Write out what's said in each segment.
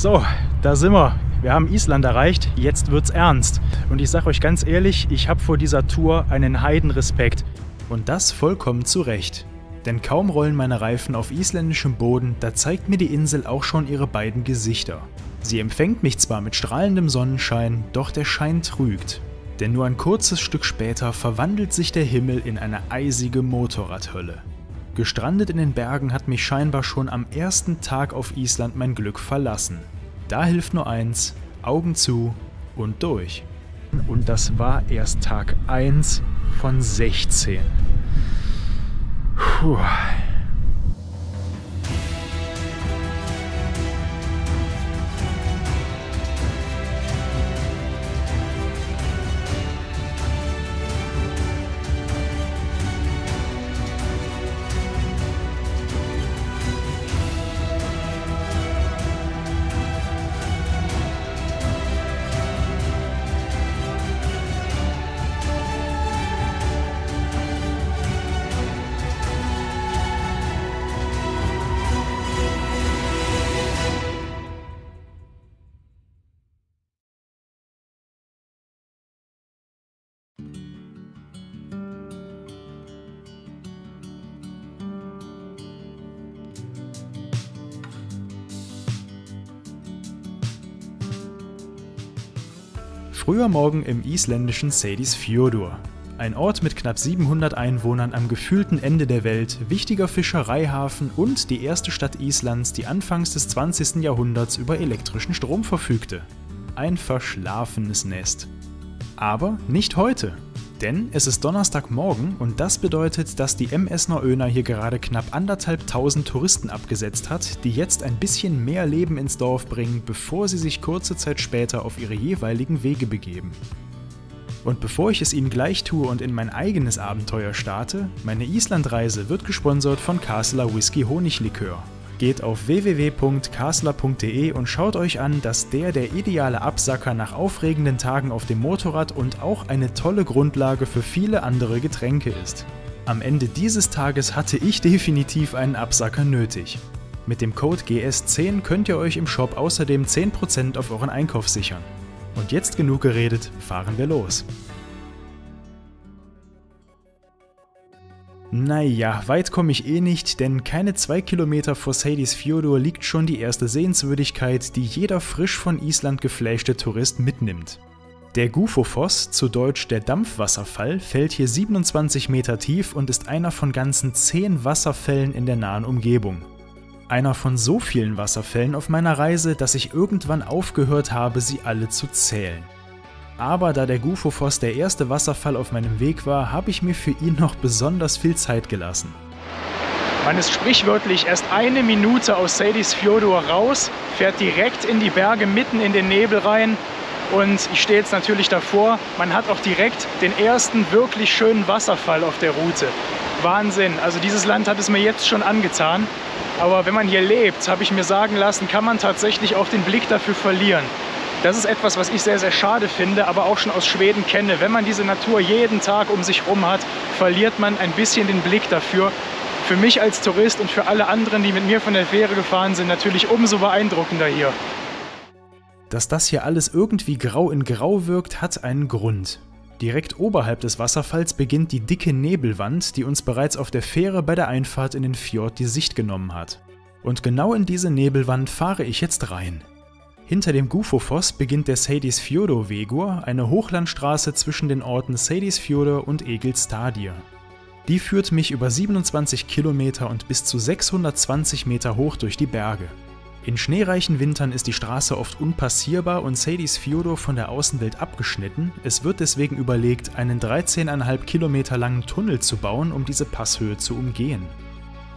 So, da sind wir. Wir haben Island erreicht, jetzt wird's ernst. Und ich sag euch ganz ehrlich, ich habe vor dieser Tour einen Heidenrespekt. Und das vollkommen zu Recht. Denn kaum rollen meine Reifen auf isländischem Boden, da zeigt mir die Insel auch schon ihre beiden Gesichter. Sie empfängt mich zwar mit strahlendem Sonnenschein, doch der Schein trügt. Denn nur ein kurzes Stück später verwandelt sich der Himmel in eine eisige Motorradhölle. Gestrandet in den Bergen hat mich scheinbar schon am ersten Tag auf Island mein Glück verlassen. Da hilft nur eins, Augen zu und durch. Und das war erst Tag 1 von 16. Puh. Früher Morgen im isländischen Seyðisfjörður. Ein Ort mit knapp 700 Einwohnern am gefühlten Ende der Welt, wichtiger Fischereihafen und die erste Stadt Islands, die anfangs des 20. Jahrhunderts über elektrischen Strom verfügte. Ein verschlafenes Nest. Aber nicht heute. Denn es ist Donnerstagmorgen und das bedeutet, dass die MS Norröna hier gerade knapp 1.500 Touristen abgesetzt hat, die jetzt ein bisschen mehr Leben ins Dorf bringen, bevor sie sich kurze Zeit später auf ihre jeweiligen Wege begeben. Und bevor ich es ihnen gleich tue und in mein eigenes Abenteuer starte, meine Islandreise wird gesponsert von Kaseler Whisky Honiglikör. Geht auf www.kaseler.de und schaut euch an, dass der ideale Absacker nach aufregenden Tagen auf dem Motorrad und auch eine tolle Grundlage für viele andere Getränke ist. Am Ende dieses Tages hatte ich definitiv einen Absacker nötig. Mit dem Code GS10 könnt ihr euch im Shop außerdem 10% auf euren Einkauf sichern. Und jetzt genug geredet, fahren wir los. Naja, weit komme ich eh nicht, denn keine 2 Kilometer vor Seyðisfjörður liegt schon die erste Sehenswürdigkeit, die jeder frisch von Island geflashte Tourist mitnimmt. Der Gufufoss, zu Deutsch der Dampfwasserfall, fällt hier 27 Meter tief und ist einer von ganzen 10 Wasserfällen in der nahen Umgebung. Einer von so vielen Wasserfällen auf meiner Reise, dass ich irgendwann aufgehört habe, sie alle zu zählen. Aber da der Gufufoss der erste Wasserfall auf meinem Weg war, habe ich mir für ihn noch besonders viel Zeit gelassen. Man ist sprichwörtlich erst eine Minute aus Seyðisfjörður raus, fährt direkt in die Berge mitten in den Nebel rein und ich stehe jetzt natürlich davor. Man hat auch direkt den ersten wirklich schönen Wasserfall auf der Route. Wahnsinn, also dieses Land hat es mir jetzt schon angetan. Aber wenn man hier lebt, habe ich mir sagen lassen, kann man tatsächlich auch den Blick dafür verlieren. Das ist etwas, was ich sehr, sehr schade finde, aber auch schon aus Schweden kenne. Wenn man diese Natur jeden Tag um sich herum hat, verliert man ein bisschen den Blick dafür. Für mich als Tourist und für alle anderen, die mit mir von der Fähre gefahren sind, natürlich umso beeindruckender hier. Dass das hier alles irgendwie grau in grau wirkt, hat einen Grund. Direkt oberhalb des Wasserfalls beginnt die dicke Nebelwand, die uns bereits auf der Fähre bei der Einfahrt in den Fjord die Sicht genommen hat. Und genau in diese Nebelwand fahre ich jetzt rein. Hinter dem Gufufoss beginnt der Seyðisfjörðurvegur, eine Hochlandstraße zwischen den Orten Seyðisfjörður und Egilsstaðir. Die führt mich über 27 Kilometer und bis zu 620 Meter hoch durch die Berge. In schneereichen Wintern ist die Straße oft unpassierbar und Seyðisfjörður von der Außenwelt abgeschnitten. Es wird deswegen überlegt, einen 13,5 Kilometer langen Tunnel zu bauen, um diese Passhöhe zu umgehen.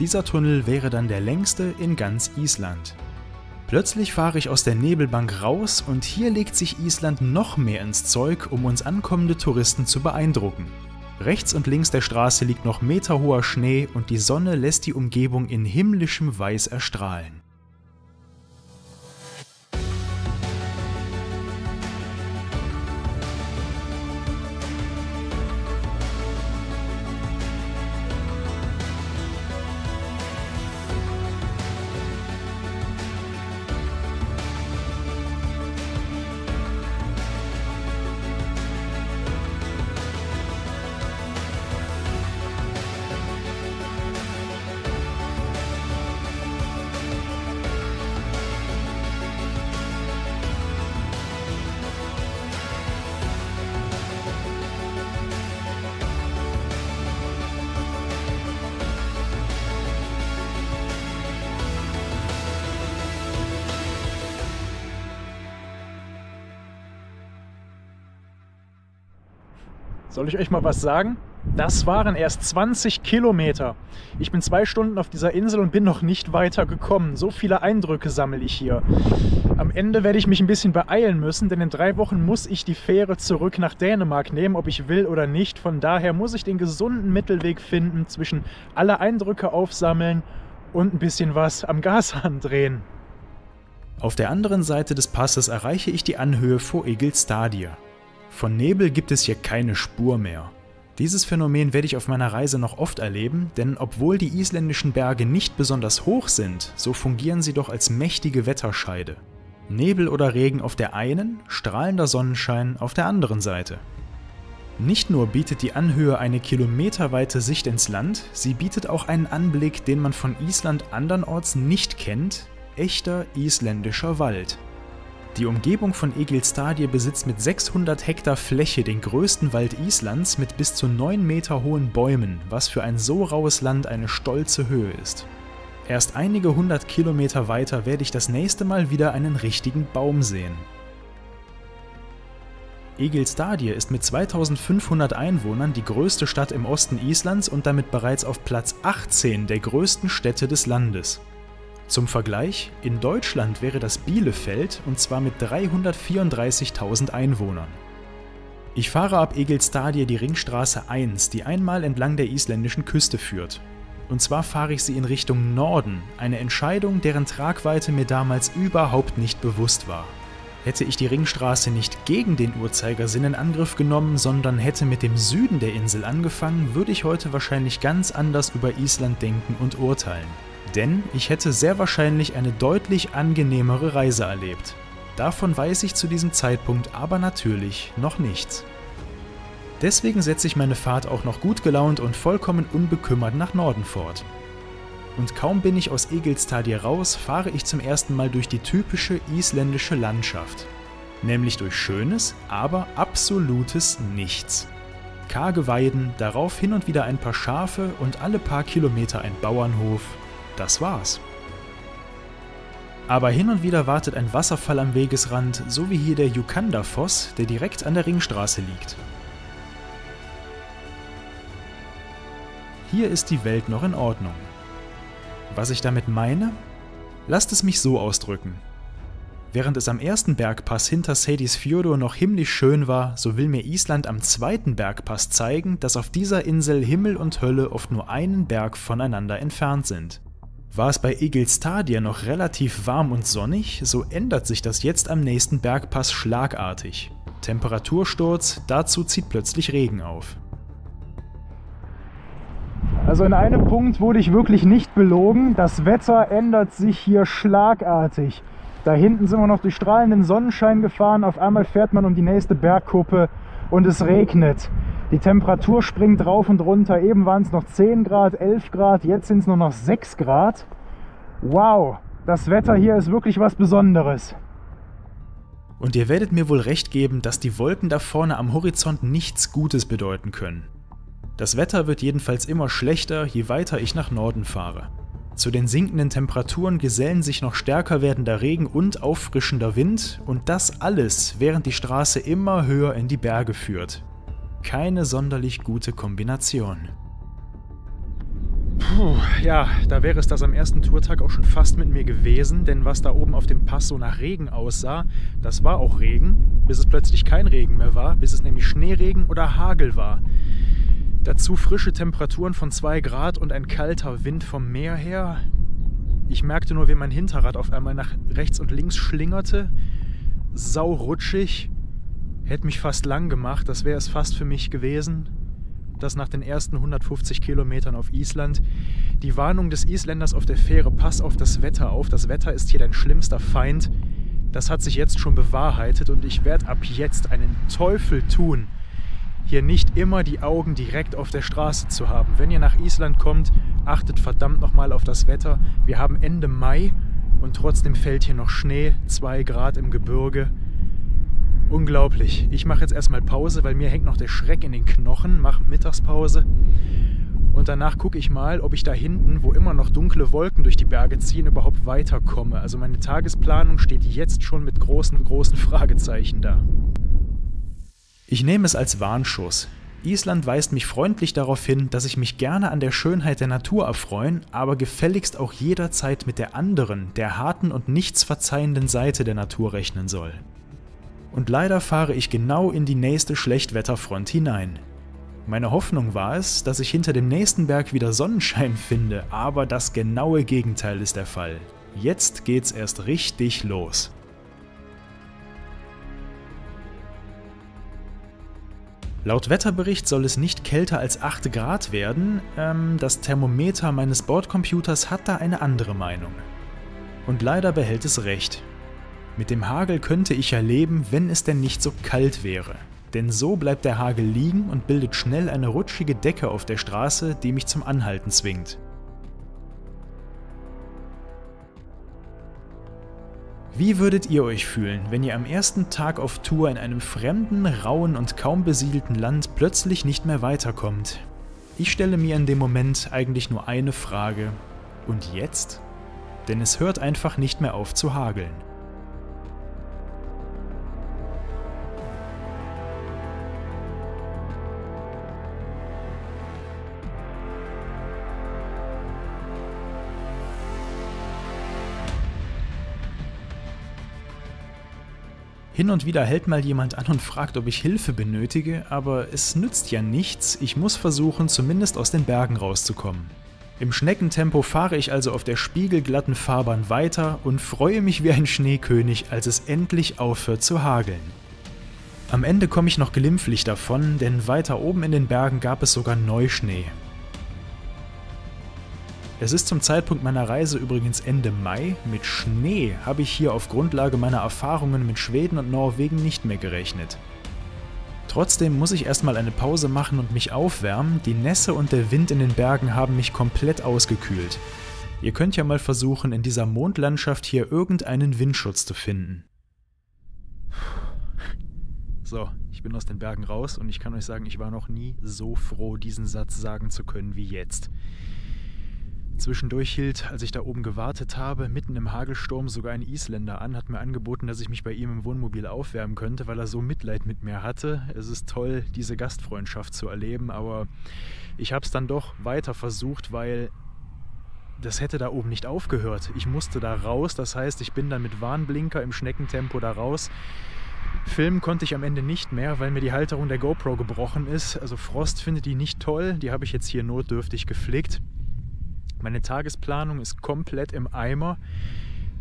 Dieser Tunnel wäre dann der längste in ganz Island. Plötzlich fahre ich aus der Nebelbank raus und hier legt sich Island noch mehr ins Zeug, um uns ankommende Touristen zu beeindrucken. Rechts und links der Straße liegt noch meterhoher Schnee und die Sonne lässt die Umgebung in himmlischem Weiß erstrahlen. Soll ich euch mal was sagen? Das waren erst 20 Kilometer. Ich bin 2 Stunden auf dieser Insel und bin noch nicht weiter gekommen. So viele Eindrücke sammle ich hier. Am Ende werde ich mich ein bisschen beeilen müssen, denn in 3 Wochen muss ich die Fähre zurück nach Dänemark nehmen, ob ich will oder nicht. Von daher muss ich den gesunden Mittelweg finden zwischen alle Eindrücke aufsammeln und ein bisschen was am Gashahn drehen. Auf der anderen Seite des Passes erreiche ich die Anhöhe vor Egilsstadir. Von Nebel gibt es hier keine Spur mehr. Dieses Phänomen werde ich auf meiner Reise noch oft erleben, denn obwohl die isländischen Berge nicht besonders hoch sind, so fungieren sie doch als mächtige Wetterscheide. Nebel oder Regen auf der einen, strahlender Sonnenschein auf der anderen Seite. Nicht nur bietet die Anhöhe eine kilometerweite Sicht ins Land, sie bietet auch einen Anblick, den man von Island andernorts nicht kennt: echter isländischer Wald. Die Umgebung von Egilsstadir besitzt mit 600 Hektar Fläche den größten Wald Islands mit bis zu 9 Meter hohen Bäumen, was für ein so raues Land eine stolze Höhe ist. Erst einige 100 Kilometer weiter werde ich das nächste Mal wieder einen richtigen Baum sehen. Egilsstadir ist mit 2500 Einwohnern die größte Stadt im Osten Islands und damit bereits auf Platz 18 der größten Städte des Landes. Zum Vergleich, in Deutschland wäre das Bielefeld, und zwar mit 334.000 Einwohnern. Ich fahre ab Egilsstadir die Ringstraße 1, die einmal entlang der isländischen Küste führt. Und zwar fahre ich sie in Richtung Norden, eine Entscheidung, deren Tragweite mir damals überhaupt nicht bewusst war. Hätte ich die Ringstraße nicht gegen den Uhrzeigersinn in Angriff genommen, sondern hätte mit dem Süden der Insel angefangen, würde ich heute wahrscheinlich ganz anders über Island denken und urteilen. Denn ich hätte sehr wahrscheinlich eine deutlich angenehmere Reise erlebt. Davon weiß ich zu diesem Zeitpunkt aber natürlich noch nichts. Deswegen setze ich meine Fahrt auch noch gut gelaunt und vollkommen unbekümmert nach Norden fort. Und kaum bin ich aus Egilsstadir raus, fahre ich zum ersten Mal durch die typische isländische Landschaft. Nämlich durch schönes, aber absolutes Nichts. Karge Weiden, darauf hin und wieder ein paar Schafe und alle paar Kilometer ein Bauernhof. Das war's. Aber hin und wieder wartet ein Wasserfall am Wegesrand, so wie hier der Jukandafoss, der direkt an der Ringstraße liegt. Hier ist die Welt noch in Ordnung. Was ich damit meine? Lasst es mich so ausdrücken. Während es am ersten Bergpass hinter Seyðisfjörður noch himmlisch schön war, so will mir Island am zweiten Bergpass zeigen, dass auf dieser Insel Himmel und Hölle oft nur einen Berg voneinander entfernt sind. War es bei Egilsstadir noch relativ warm und sonnig, so ändert sich das jetzt am nächsten Bergpass schlagartig. Temperatursturz, dazu zieht plötzlich Regen auf. Also in einem Punkt wurde ich wirklich nicht belogen, das Wetter ändert sich hier schlagartig. Da hinten sind wir noch durch strahlenden Sonnenschein gefahren, auf einmal fährt man um die nächste Bergkuppe und es regnet. Die Temperatur springt rauf und runter, eben waren es noch 10 Grad, 11 Grad, jetzt sind es nur noch 6 Grad. Wow, das Wetter hier ist wirklich was Besonderes. Und ihr werdet mir wohl recht geben, dass die Wolken da vorne am Horizont nichts Gutes bedeuten können. Das Wetter wird jedenfalls immer schlechter, je weiter ich nach Norden fahre. Zu den sinkenden Temperaturen gesellen sich noch stärker werdender Regen und auffrischender Wind, und das alles, während die Straße immer höher in die Berge führt. Keine sonderlich gute Kombination. Puh, ja, da wäre es das am ersten Tourtag auch schon fast mit mir gewesen, denn was da oben auf dem Pass so nach Regen aussah, das war auch Regen, bis es plötzlich kein Regen mehr war, bis es nämlich Schneeregen oder Hagel war. Dazu frische Temperaturen von 2 Grad und ein kalter Wind vom Meer her. Ich merkte nur, wie mein Hinterrad auf einmal nach rechts und links schlingerte. Saurutschig. Hätte mich fast lang gemacht, das wäre es fast für mich gewesen. Das nach den ersten 150 Kilometern auf Island. Die Warnung des Isländers auf der Fähre: Pass auf das Wetter auf, das Wetter ist hier dein schlimmster Feind. Das hat sich jetzt schon bewahrheitet und ich werde ab jetzt einen Teufel tun, hier nicht immer die Augen direkt auf der Straße zu haben. Wenn ihr nach Island kommt, achtet verdammt nochmal auf das Wetter. Wir haben Ende Mai und trotzdem fällt hier noch Schnee, 2 Grad im Gebirge. Unglaublich. Ich mache jetzt erstmal Pause, weil mir hängt noch der Schreck in den Knochen, mache Mittagspause und danach gucke ich mal, ob ich da hinten, wo immer noch dunkle Wolken durch die Berge ziehen, überhaupt weiterkomme. Also meine Tagesplanung steht jetzt schon mit großen Fragezeichen da. Ich nehme es als Warnschuss. Island weist mich freundlich darauf hin, dass ich mich gerne an der Schönheit der Natur erfreuen, aber gefälligst auch jederzeit mit der anderen, der harten und nichts verzeihenden Seite der Natur rechnen soll. Und leider fahre ich genau in die nächste Schlechtwetterfront hinein. Meine Hoffnung war es, dass ich hinter dem nächsten Berg wieder Sonnenschein finde, aber das genaue Gegenteil ist der Fall. Jetzt geht's erst richtig los. Laut Wetterbericht soll es nicht kälter als 8 Grad werden, das Thermometer meines Bordcomputers hat da eine andere Meinung. Und leider behält es recht. Mit dem Hagel könnte ich ja leben, wenn es denn nicht so kalt wäre. Denn so bleibt der Hagel liegen und bildet schnell eine rutschige Decke auf der Straße, die mich zum Anhalten zwingt. Wie würdet ihr euch fühlen, wenn ihr am ersten Tag auf Tour in einem fremden, rauen und kaum besiedelten Land plötzlich nicht mehr weiterkommt? Ich stelle mir in dem Moment eigentlich nur eine Frage. Und jetzt? Denn es hört einfach nicht mehr auf zu hageln. Hin und wieder hält mal jemand an und fragt, ob ich Hilfe benötige, aber es nützt ja nichts, ich muss versuchen, zumindest aus den Bergen rauszukommen. Im Schneckentempo fahre ich also auf der spiegelglatten Fahrbahn weiter und freue mich wie ein Schneekönig, als es endlich aufhört zu hageln. Am Ende komme ich noch glimpflich davon, denn weiter oben in den Bergen gab es sogar Neuschnee. Es ist zum Zeitpunkt meiner Reise übrigens Ende Mai. Mit Schnee habe ich hier auf Grundlage meiner Erfahrungen mit Schweden und Norwegen nicht mehr gerechnet. Trotzdem muss ich erstmal eine Pause machen und mich aufwärmen. Die Nässe und der Wind in den Bergen haben mich komplett ausgekühlt. Ihr könnt ja mal versuchen, in dieser Mondlandschaft hier irgendeinen Windschutz zu finden. So, ich bin aus den Bergen raus und ich kann euch sagen, ich war noch nie so froh, diesen Satz sagen zu können wie jetzt. Zwischendurch hielt, als ich da oben gewartet habe, mitten im Hagelsturm sogar ein Isländer an, hat mir angeboten, dass ich mich bei ihm im Wohnmobil aufwärmen könnte, weil er so Mitleid mit mir hatte. Es ist toll, diese Gastfreundschaft zu erleben, aber ich habe es dann doch weiter versucht, weil das hätte da oben nicht aufgehört. Ich musste da raus, das heißt, ich bin dann mit Warnblinker im Schneckentempo da raus. Filmen konnte ich am Ende nicht mehr, weil mir die Halterung der GoPro gebrochen ist. Also Frost findet die nicht toll, die habe ich jetzt hier notdürftig geflickt. Meine Tagesplanung ist komplett im Eimer.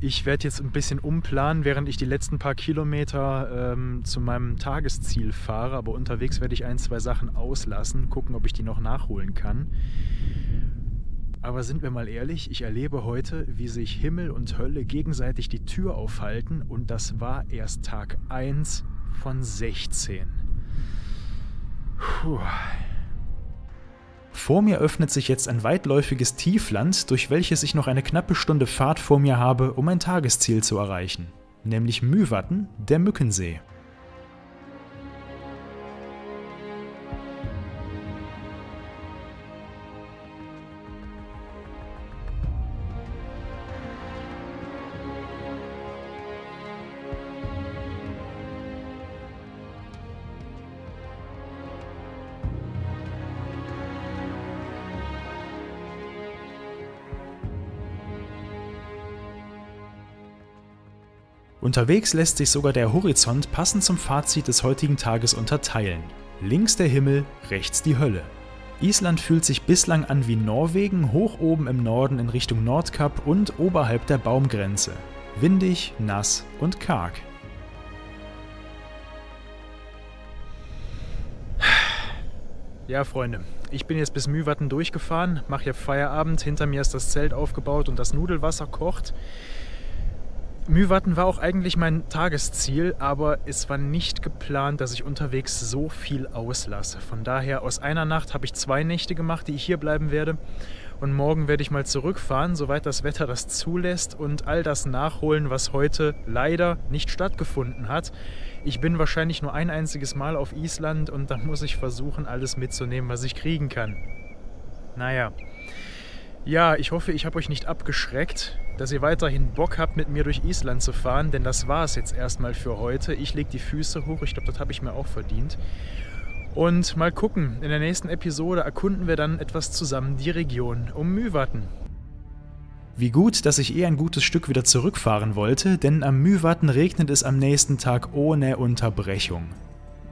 Ich werde jetzt ein bisschen umplanen, während ich die letzten paar Kilometer zu meinem Tagesziel fahre. Aber unterwegs werde ich 1, 2 Sachen auslassen, gucken, ob ich die noch nachholen kann. Aber sind wir mal ehrlich, ich erlebe heute, wie sich Himmel und Hölle gegenseitig die Tür aufhalten. Und das war erst Tag 1 von 16. Puh. Vor mir öffnet sich jetzt ein weitläufiges Tiefland, durch welches ich noch eine knappe Stunde Fahrt vor mir habe, um mein Tagesziel zu erreichen, nämlich Mývatn, der Mückensee. Unterwegs lässt sich sogar der Horizont passend zum Fazit des heutigen Tages unterteilen. Links der Himmel, rechts die Hölle. Island fühlt sich bislang an wie Norwegen, hoch oben im Norden in Richtung Nordkap und oberhalb der Baumgrenze. Windig, nass und karg. Ja, Freunde, ich bin jetzt bis Mývatn durchgefahren, mache hier Feierabend, hinter mir ist das Zelt aufgebaut und das Nudelwasser kocht. Mývatn war auch eigentlich mein Tagesziel, aber es war nicht geplant, dass ich unterwegs so viel auslasse. Von daher, aus einer Nacht habe ich 2 Nächte gemacht, die ich hier bleiben werde. Und morgen werde ich mal zurückfahren, soweit das Wetter das zulässt und all das nachholen, was heute leider nicht stattgefunden hat. Ich bin wahrscheinlich nur ein einziges Mal auf Island und da muss ich versuchen, alles mitzunehmen, was ich kriegen kann. Naja. Ja, ich hoffe, ich habe euch nicht abgeschreckt, dass ihr weiterhin Bock habt, mit mir durch Island zu fahren, denn das war es jetzt erstmal für heute. Ich lege die Füße hoch, ich glaube, das habe ich mir auch verdient. Und mal gucken, in der nächsten Episode erkunden wir dann etwas zusammen die Region um Mývatn. Wie gut, dass ich ein gutes Stück wieder zurückfahren wollte, denn am Mývatn regnet es am nächsten Tag ohne Unterbrechung.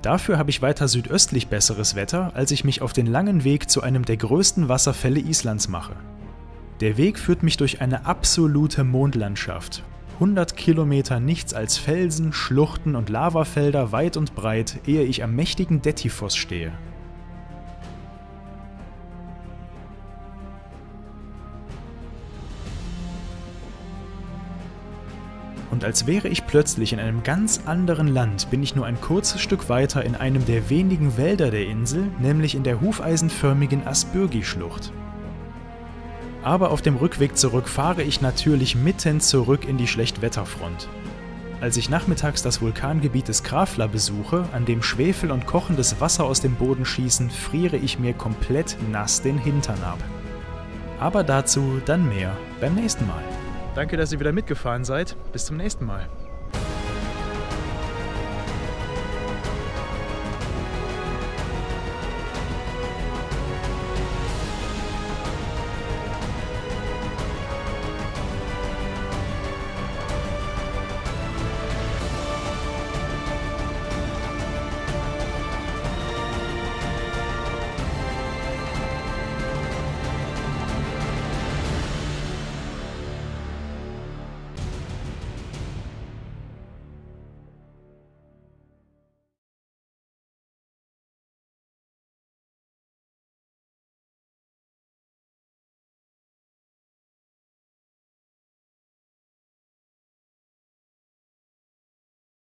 Dafür habe ich weiter südöstlich besseres Wetter, als ich mich auf den langen Weg zu einem der größten Wasserfälle Islands mache. Der Weg führt mich durch eine absolute Mondlandschaft. 100 Kilometer nichts als Felsen, Schluchten und Lavafelder weit und breit, ehe ich am mächtigen Dettifoss stehe. Und als wäre ich plötzlich in einem ganz anderen Land, bin ich nur ein kurzes Stück weiter in einem der wenigen Wälder der Insel, nämlich in der hufeisenförmigen Asbyrgi-Schlucht. Aber auf dem Rückweg zurück fahre ich natürlich mitten zurück in die Schlechtwetterfront. Als ich nachmittags das Vulkangebiet des Krafla besuche, an dem Schwefel und kochendes Wasser aus dem Boden schießen, friere ich mir komplett nass den Hintern ab. Aber dazu dann mehr beim nächsten Mal. Danke, dass ihr wieder mitgefahren seid. Bis zum nächsten Mal.